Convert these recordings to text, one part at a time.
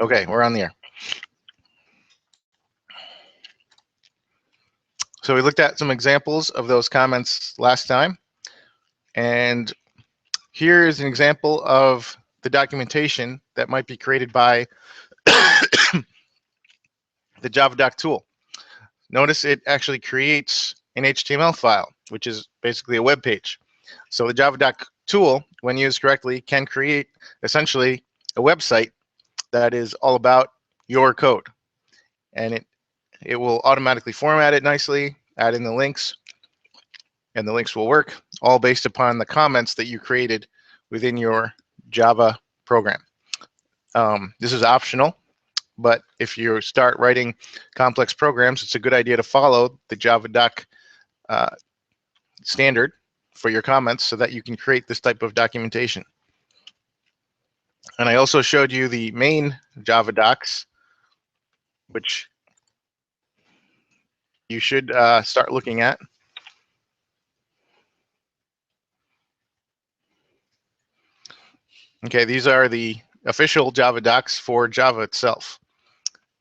Okay, we're on the air. So we looked at some examples of those comments last time, and here is an example of the documentation that might be created by the JavaDoc tool. Notice it actually creates an HTML file, which is basically a web page. So the JavaDoc tool, when used correctly, can create essentially a website that is all about your code. And it will automatically format it nicely, add in the links, and the links will work, all based upon the comments that you created within your Java program. This is optional, but if you start writing complex programs, it's a good idea to follow the JavaDoc standard for your comments so that you can create this type of documentation. And I also showed you the main JavaDocs, which you should start looking at. Okay, these are the official JavaDocs for Java itself,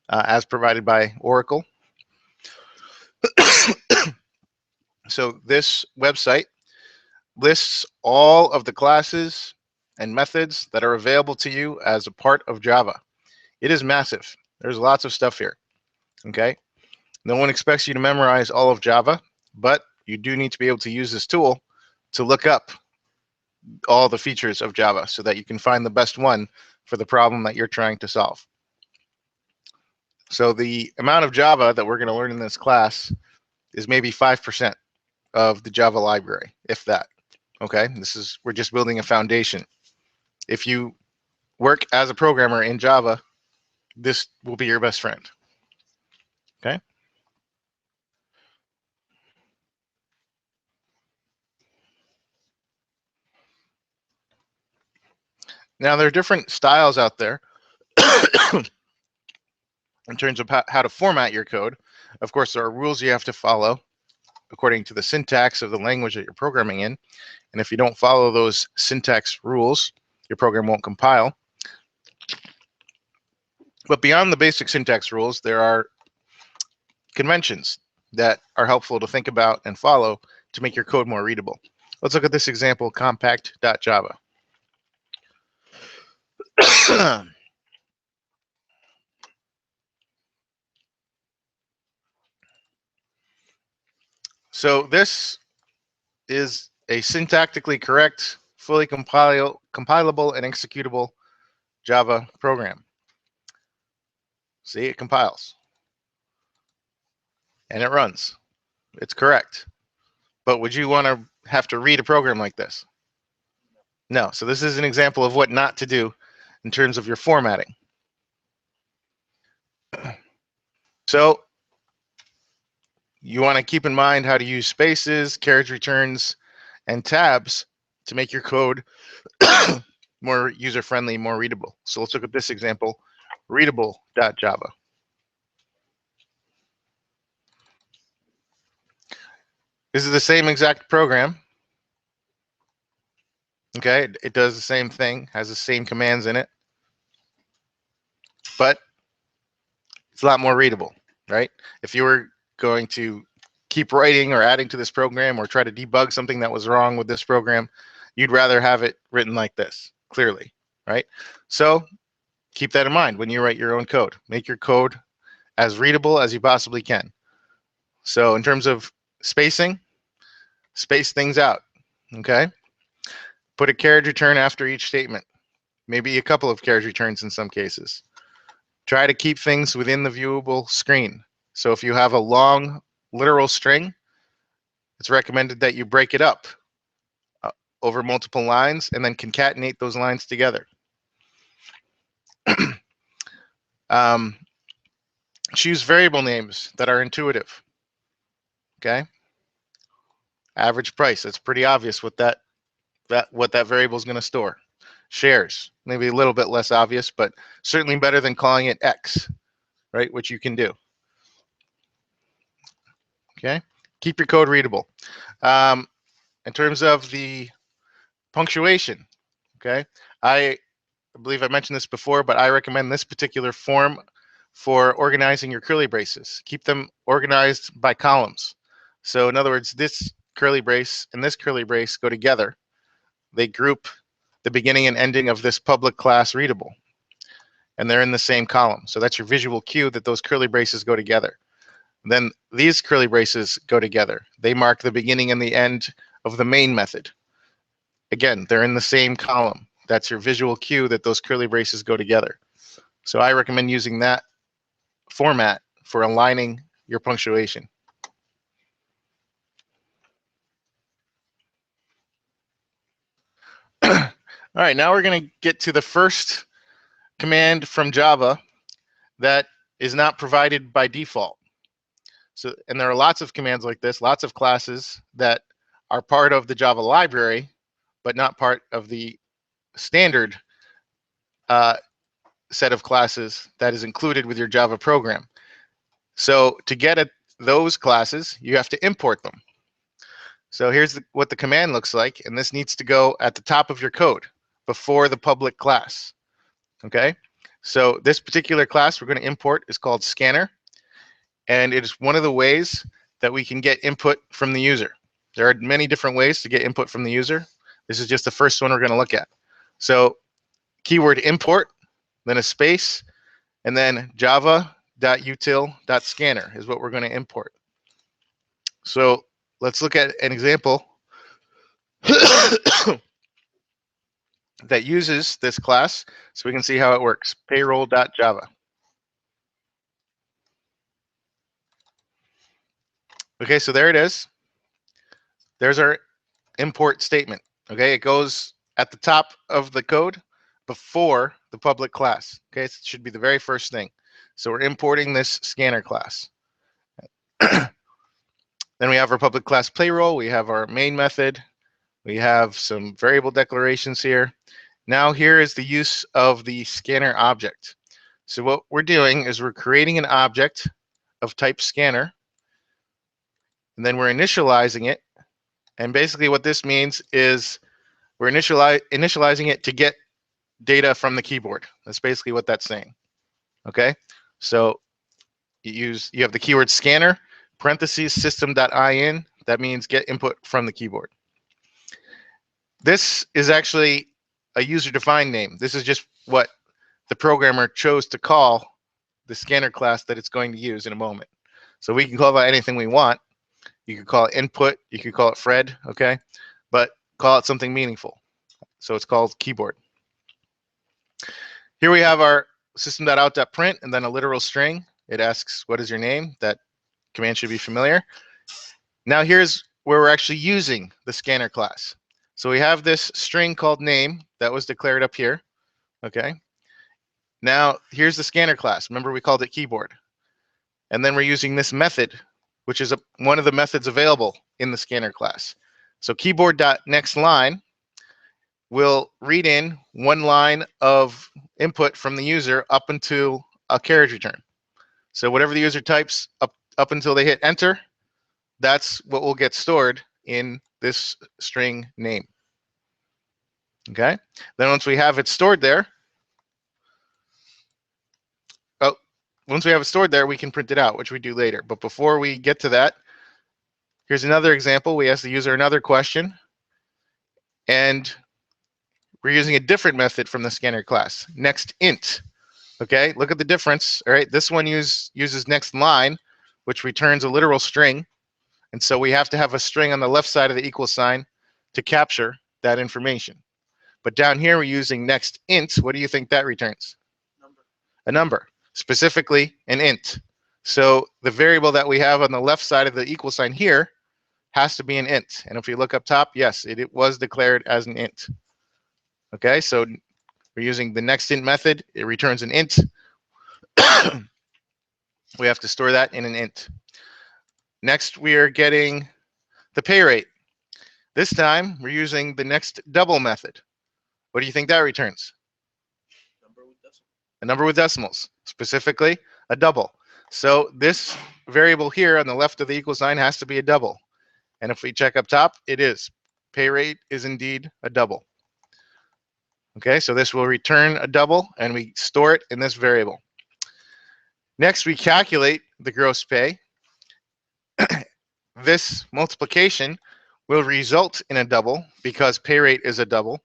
as provided by Oracle. So this website lists all of the classes and methods that are available to you as a part of Java. It is massive. There's lots of stuff here. Okay, no one expects you to memorize all of Java, but you do need to be able to use this tool to look up all the features of Java so that you can find the best one for the problem that you're trying to solve. So the amount of Java that we're going to learn in this class is maybe 5% of the Java library, if that. Okay, we're just building a foundation. If you work as a programmer in Java, this will be your best friend. Okay. Now there are different styles out there in terms of how to format your code. Of course, there are rules you have to follow according to the syntax of the language that you're programming in. And if you don't follow those syntax rules, your program won't compile. But beyond the basic syntax rules, there are conventions that are helpful to think about and follow to make your code more readable. Let's look at this example, compact.java. So this is a syntactically correct, fully compilable and executable Java program. See, it compiles. And it runs. It's correct. But would you want to have to read a program like this? No. So this is an example of what not to do in terms of your formatting. So you want to keep in mind how to use spaces, carriage returns, and tabs to make your code more user-friendly, more readable. So let's look at this example, readable.java. This is the same exact program. Okay, it does the same thing, has the same commands in it, but it's a lot more readable, right? If you were going to keep writing or adding to this program or try to debug something that was wrong with this program, you'd rather have it written like this, clearly, right? So keep that in mind when you write your own code. Make your code as readable as you possibly can. So in terms of spacing, space things out, okay? Put a carriage return after each statement, maybe a couple of carriage returns in some cases. Try to keep things within the viewable screen. So if you have a long literal string, it's recommended that you break it up over multiple lines and then concatenate those lines together. Choose variable names that are intuitive. Okay. Average price. That's pretty obvious what that variable is going to store. Shares, maybe a little bit less obvious, but certainly better than calling it X, right? Which you can do. Okay. Keep your code readable. In terms of the punctuation, okay, I I believe I mentioned this before, but I recommend this particular form for organizing your curly braces. Keep them organized by columns. So in other words, this curly brace and this curly brace go together. They group the beginning and ending of this public class readable, and they're in the same column. So that's your visual cue that those curly braces go together. Then these curly braces go together. They mark the beginning and the end of the main method. Again, they're in the same column. That's your visual cue that those curly braces go together. So I recommend using that format for aligning your punctuation. All right, now we're going to get to the first command from Java that is not provided by default. So, and there are lots of commands like this, lots of classes that are part of the Java library, but not part of the standard set of classes that is included with your Java program. So to get at those classes, you have to import them. So here's what the command looks like, and this needs to go at the top of your code before the public class. Okay, so this particular class we're going to import is called scanner, and it is one of the ways that we can get input from the user. There are many different ways to get input from the user. This is just the first one we're going to look at. So keyword import, then a space, and then java.util.scanner is what we're going to import. So let's look at an example that uses this class so we can see how it works. Payroll.java. Okay, so there it is. There's our import statement. Okay, it goes at the top of the code before the public class. Okay, so it should be the very first thing. So we're importing this scanner class. Then we have our public class payroll. We have our main method. We have some variable declarations here. Now here is the use of the scanner object. So what we're doing is we're creating an object of type scanner, and then we're initializing it. And basically what this means is we're initializing it to get data from the keyboard. That's basically what that's saying. Okay, so you have the keyword scanner, parentheses system.in. That means get input from the keyboard. This is actually a user-defined name. This is just what the programmer chose to call the scanner class that it's going to use in a moment. So we can call that anything we want. You could call it input, you could call it Fred, okay? But call it something meaningful. So it's called keyboard. Here we have our system.out.print and then a literal string. It asks, what is your name? That command should be familiar. Now here's where we're actually using the scanner class. So we have this string called name that was declared up here, okay? Now here's the scanner class. Remember we called it keyboard. And then we're using this method, which is one of the methods available in the scanner class. So keyboard.nextLine will read in one line of input from the user up until a carriage return. So whatever the user types up until they hit enter, that's what will get stored in this string name. Okay, then once we have it stored there, we can print it out, which we do later. But before we get to that, here's another example. We ask the user another question, and we're using a different method from the scanner class, next int. Okay, look at the difference. All right, this one uses next line, which returns a literal string, and so we have to have a string on the left side of the equal sign to capture that information. But down here we're using next int. What do you think that returns? Number. A number, specifically an int. So the variable that we have on the left side of the equal sign here has to be an int. And if we look up top, yes, it was declared as an int. Okay, so we're using the next int method. It returns an int. We have to store that in an int. Next, we are getting the pay rate. This time, we're using the next double method. What do you think that returns? A number with decimals, specifically a double. So this variable here on the left of the equal sign has to be a double. And if we check up top, it is. Pay rate is indeed a double. Okay, so this will return a double, and we store it in this variable. Next, we calculate the gross pay. This multiplication will result in a double because pay rate is a double.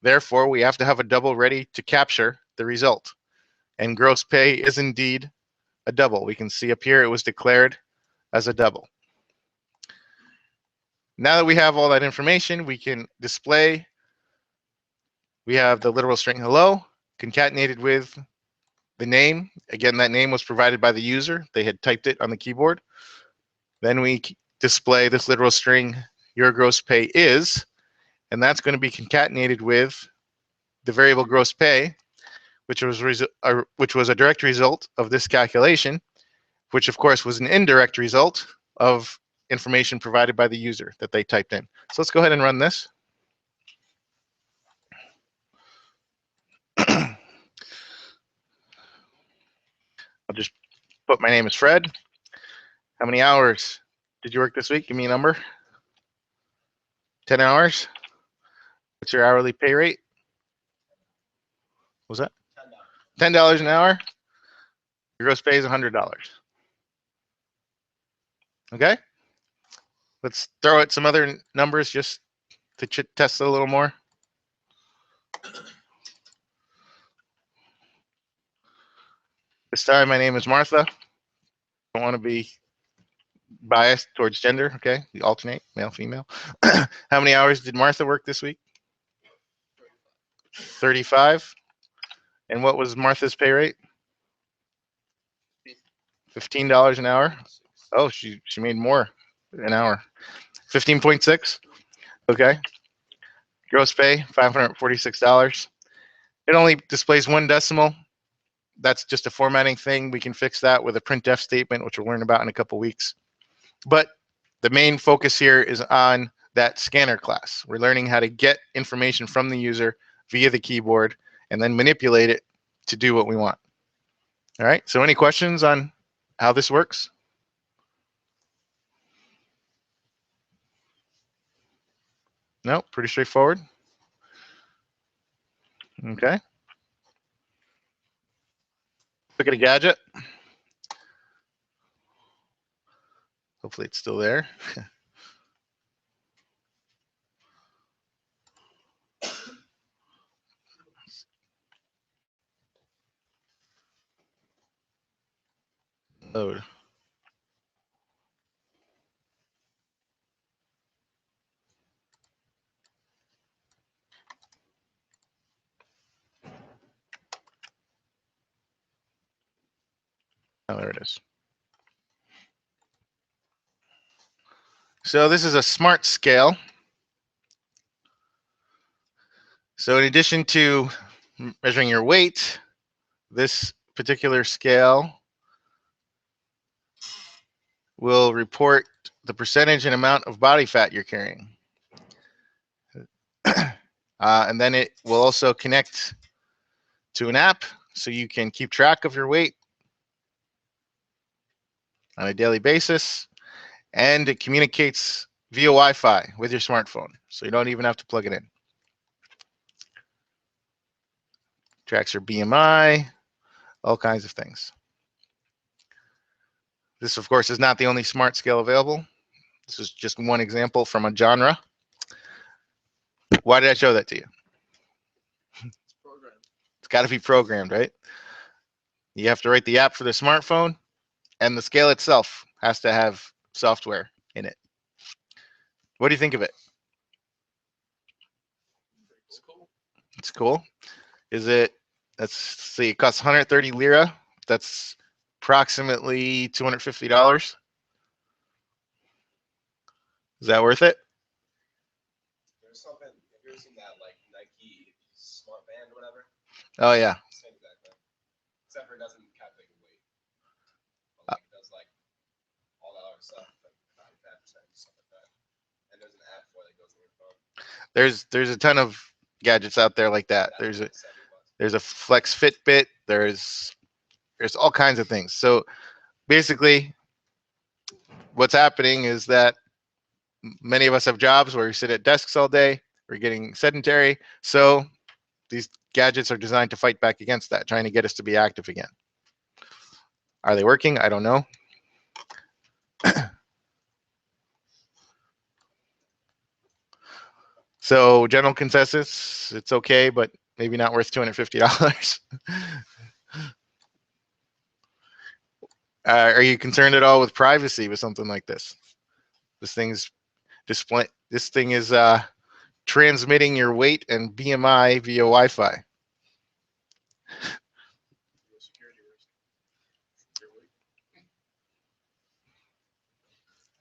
Therefore, we have to have a double ready to capture the result. And gross pay is indeed a double. We can see up here it was declared as a double. Now that we have all that information, we can display. We have the literal string hello concatenated with the name. Again, that name was provided by the user. They had typed it on the keyboard. Then we display this literal string, your gross pay is, and that's going to be concatenated with the variable gross pay, which was a direct result of this calculation, which of course was an indirect result of information provided by the user that they typed in. So let's go ahead and run this. I'll just put my name as Fred. How many hours did you work this week? Give me a number. 10 hours. What's your hourly pay rate? What was that? $10 an hour. Your gross pay is $100. Okay. Let's throw out some other numbers just to test it a little more. This time my name is Martha. I don't want to be biased towards gender. Okay, we alternate male, female. How many hours did Martha work this week? 35. And what was Martha's pay rate? $15 an hour. Oh, she made more an hour. 15.6. Okay. Gross pay $546. It only displays one decimal. That's just a formatting thing. We can fix that with a printf statement, which we'll learn about in a couple weeks. But the main focus here is on that scanner class. We're learning how to get information from the user via the keyboard and then manipulate it to do what we want. All right, so any questions on how this works? No, pretty straightforward. Okay. Look at a gadget. Hopefully it's still there. Load. Oh, there it is. So this is a smart scale. So in addition to measuring your weight, this particular scale will report the percentage and amount of body fat you're carrying. And then it will also connect to an app so you can keep track of your weight on a daily basis. And it communicates via Wi-Fi with your smartphone, so you don't even have to plug it in. Tracks your BMI, all kinds of things. This, of course, is not the only smart scale available. This is just one example from a genre. Why did I show that to you? It's programmed. It's got to be programmed, right? You have to write the app for the smartphone, and the scale itself has to have software in it. What do you think of it? It's cool. It's cool. Is it, let's see, it costs 130 lira. That's approximately $250. Is that worth it? There's something, have you ever seen that like Nike smart band or whatever? Oh yeah. Same exact thing. Except for it doesn't calculate your weight. But like it does like all that other stuff, like 95% stuff like that. And there's an app for it that goes on your phone. There's a ton of gadgets out there like that. There's a Flex Fitbit. There's all kinds of things. So basically, what's happening is that many of us have jobs where we sit at desks all day. We're getting sedentary. So these gadgets are designed to fight back against that, trying to get us to be active again. Are they working? I don't know. So general consensus, it's okay, but maybe not worth $250. Are you concerned at all with privacy with something like this? This thing's display. This thing is transmitting your weight and BMI via Wi-Fi.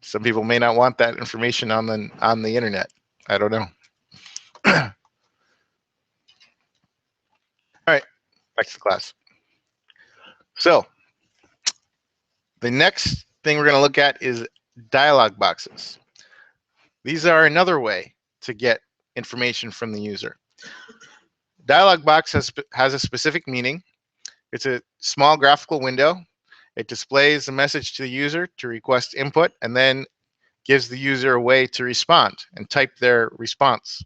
Some people may not want that information on the internet. I don't know. All right, back to class. So the next thing we're going to look at is dialog boxes. These are another way to get information from the user. Dialog box has a specific meaning. It's a small graphical window. It displays a message to the user to request input and then gives the user a way to respond and type their response.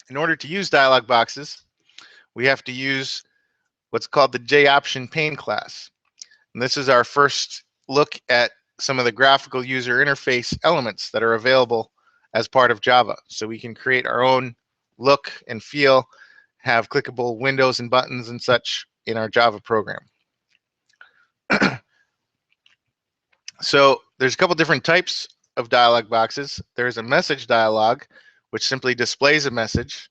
In order to use dialog boxes, we have to use what's called the JOption pane class. And this is our first look at some of the graphical user interface elements that are available as part of Java. So we can create our own look and feel, have clickable windows and buttons and such in our Java program. So there's a couple different types of dialog boxes. There's a message dialog, which simply displays a message,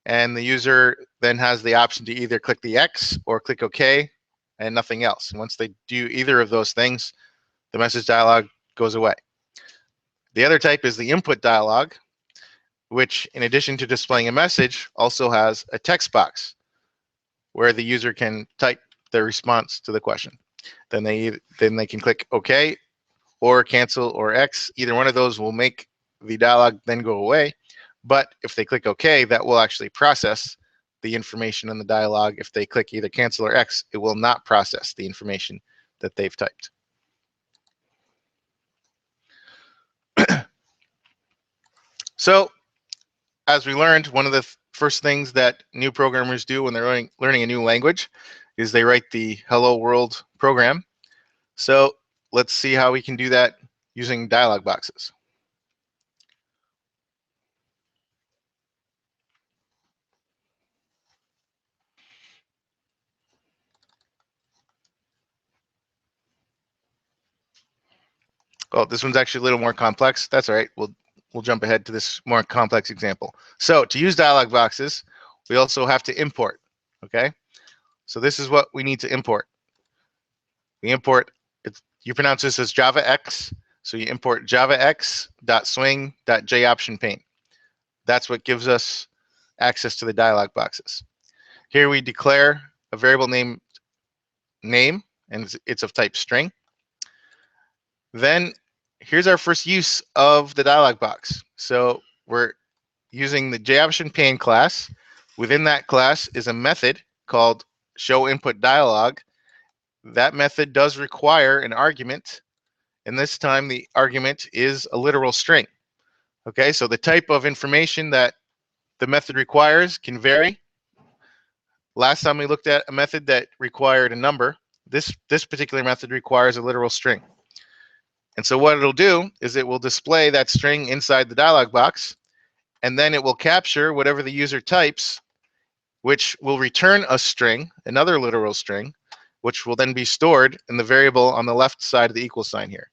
and the user then has the option to either click the X or click OK and nothing else. And once they do either of those things, the message dialog goes away. The other type is the input dialog, which in addition to displaying a message also has a text box where the user can type their response to the question. Then they can click OK or cancel or X. Either one of those will make the dialog then go away. But if they click OK, that will actually process the information in the dialog. If they click either cancel or X, it will not process the information that they've typed. So, as we learned, one of the first things that new programmers do when they're learning a new language is they write the Hello World program. So let's see how we can do that using dialog boxes. Oh, this one's actually a little more complex. That's all right. We'll jump ahead to this more complex example. So to use dialog boxes, we also have to import. Okay. So this is what we need to import. We import. You pronounce this as JavaX. So you import javax.swing.jOptionPane. That's what gives us access to the dialog boxes. Here we declare a variable name, and it's of type string. Then here's our first use of the dialog box. So we're using the JOptionPane class. Within that class is a method called showInputDialog. That method does require an argument, and this time the argument is a literal string. Okay, so the type of information that the method requires can vary. Last time we looked at a method that required a number. This particular method requires a literal string. And so what it'll do is it will display that string inside the dialog box, and then it will capture whatever the user types, which will return a string, another literal string, which will then be stored in the variable on the left side of the equal sign here.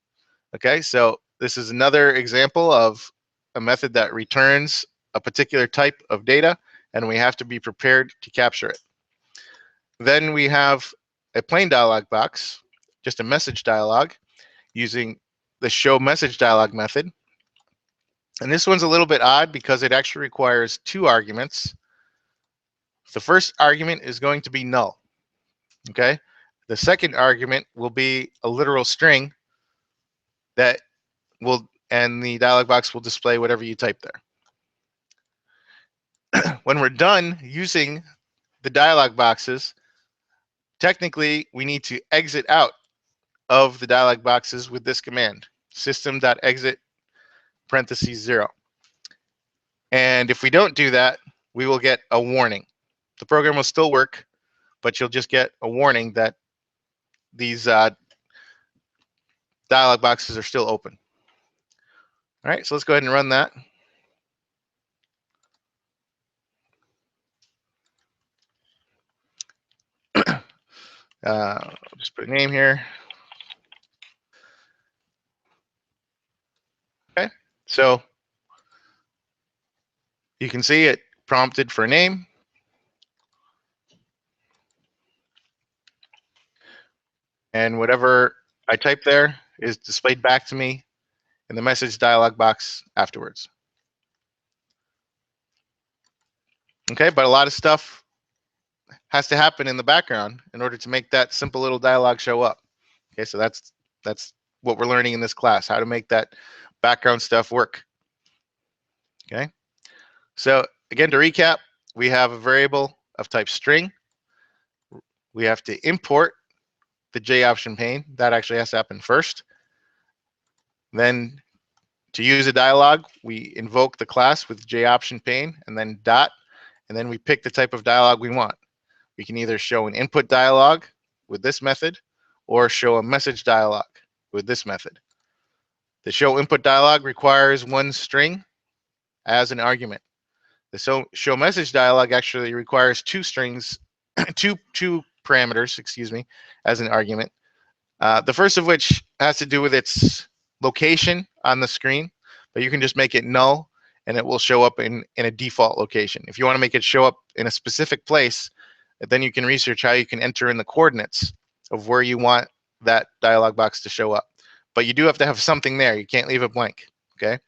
Okay, so this is another example of a method that returns a particular type of data, and we have to be prepared to capture it. Then we have a plain dialog box, just a message dialog, using the show message dialog method. And this one's a little bit odd because it actually requires two arguments. The first argument is going to be null. Okay. The second argument will be a literal string that will, and the dialog box will display whatever you type there. When we're done using the dialog boxes, technically we need to exit out of the dialog boxes with this command, system.exit (0). And if we don't do that, we will get a warning. The program will still work, but you'll just get a warning that these dialog boxes are still open. All right, so let's go ahead and run that. I'll just put a name here. Okay, so you can see it prompted for a name. And whatever I type there is displayed back to me in the message dialog box afterwards. Okay, but a lot of stuff has to happen in the background in order to make that simple little dialog show up. Okay, so that's what we're learning in this class, how to make that background stuff work. Okay, so again, to recap, we have a variable of type string. We have to import the J option pane. That actually has to happen first. Then to use a dialog, we invoke the class with J option pane and then dot, and then we pick the type of dialog we want. We can either show an input dialog with this method or show a message dialog with this method. The show input dialog requires one string as an argument. The show message dialog actually requires two strings, two parameters, excuse me, as an argument. The first of which has to do with its location on the screen, but you can just make it null and it will show up in a default location. If you want to make it show up in a specific place, then you can research how you can enter in the coordinates of where you want that dialog box to show up. But you do have to have something there. You can't leave it blank, okay?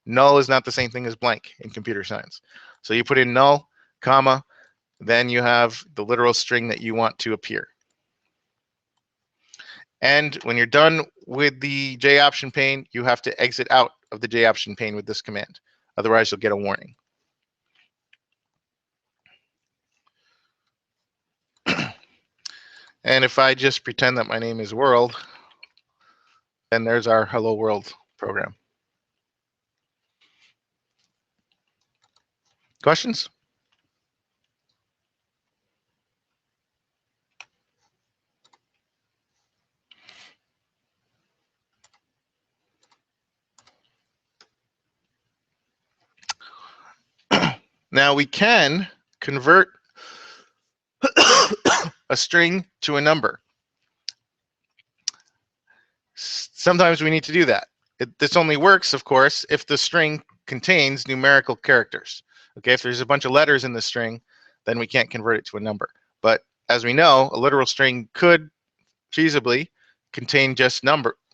Null is not the same thing as blank in computer science. So you put in null, comma, then you have the literal string that you want to appear. And when you're done with the J option pane, you have to exit out of the J option pane with this command. Otherwise, you'll get a warning. And if I just pretend that my name is World, then there's our Hello World program. Questions? Now we can convert a string to a number. Sometimes we need to do that. This only works, of course, if the string contains numerical characters. Okay, if there's a bunch of letters in the string, then we can't convert it to a number. But as we know, a literal string could feasibly contain just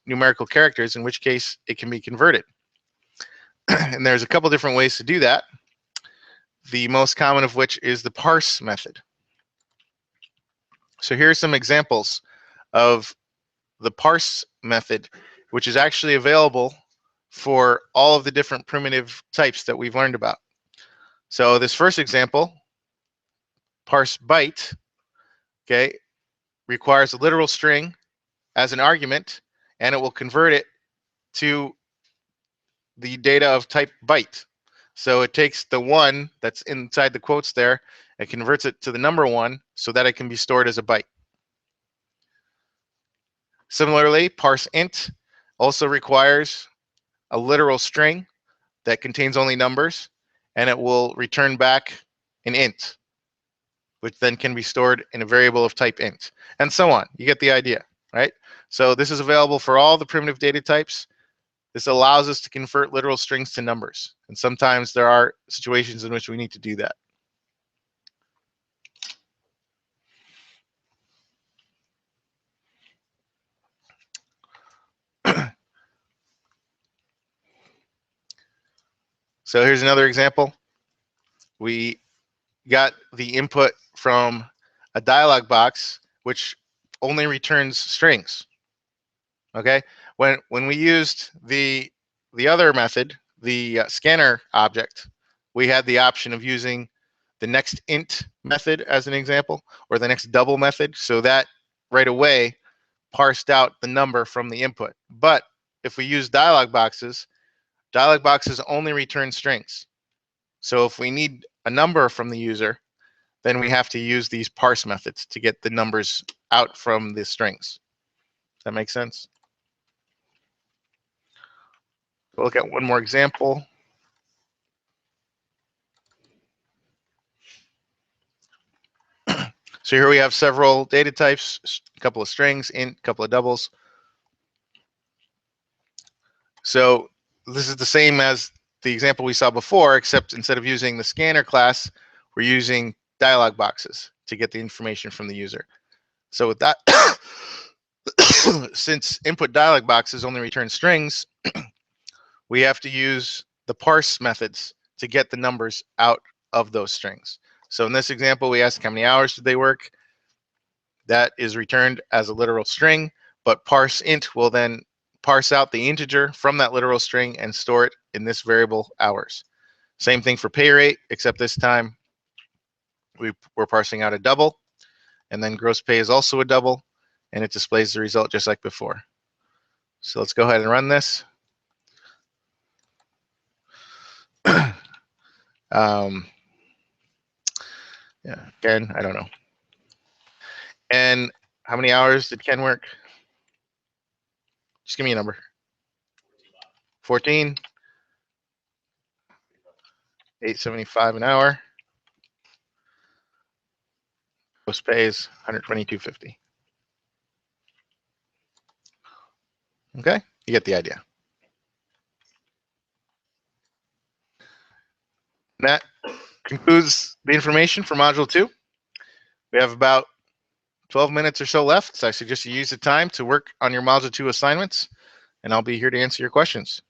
numerical characters, in which case it can be converted. And there's a couple different ways to do that. The most common of which is the parse method. So here are some examples of the parse method, which is actually available for all of the different primitive types that we've learned about. So this first example, parse byte, okay, requires a literal string as an argument, and it will convert it to the data of type byte. So it takes the 1 that's inside the quotes there and converts it to the number 1 so that it can be stored as a byte. Similarly, parse int also requires a literal string that contains only numbers, and it will return back an int, which then can be stored in a variable of type int, and so on. You get the idea, right? So this is available for all the primitive data types. This allows us to convert literal strings to numbers, and sometimes there are situations in which we need to do that. So here's another example. We got the input from a dialog box which only returns strings. Okay, when we used the other method, the scanner object, we had the option of using the next int method as an example, or the next double method, so that right away parsed out the number from the input. But if we use dialog boxes only return strings. So if we need a number from the user, then we have to use these parse methods to get the numbers out from the strings. Does that make sense? We'll look at one more example. So here we have several data types, a couple of strings, int, a couple of doubles. So this is the same as the example we saw before, except instead of using the scanner class, we're using dialog boxes to get the information from the user. So with that, since input dialog boxes only return strings, we have to use the parse methods to get the numbers out of those strings. So in this example, we asked how many hours did they work. That is returned as a literal string, but parse int will then parse out the integer from that literal string and store it in this variable hours. Same thing for pay rate, except this time we're parsing out a double, and then gross pay is also a double, and it displays the result just like before. So let's go ahead and run this. Yeah, Ken, I don't know. And how many hours did Ken work? Just give me a number. 14. 875 an hour. Gross pay is 122.50. Okay, you get the idea. And that concludes the information for Module 2. We have about 12 minutes or so left, so I suggest you use the time to work on your Module 2 assignments, and I'll be here to answer your questions.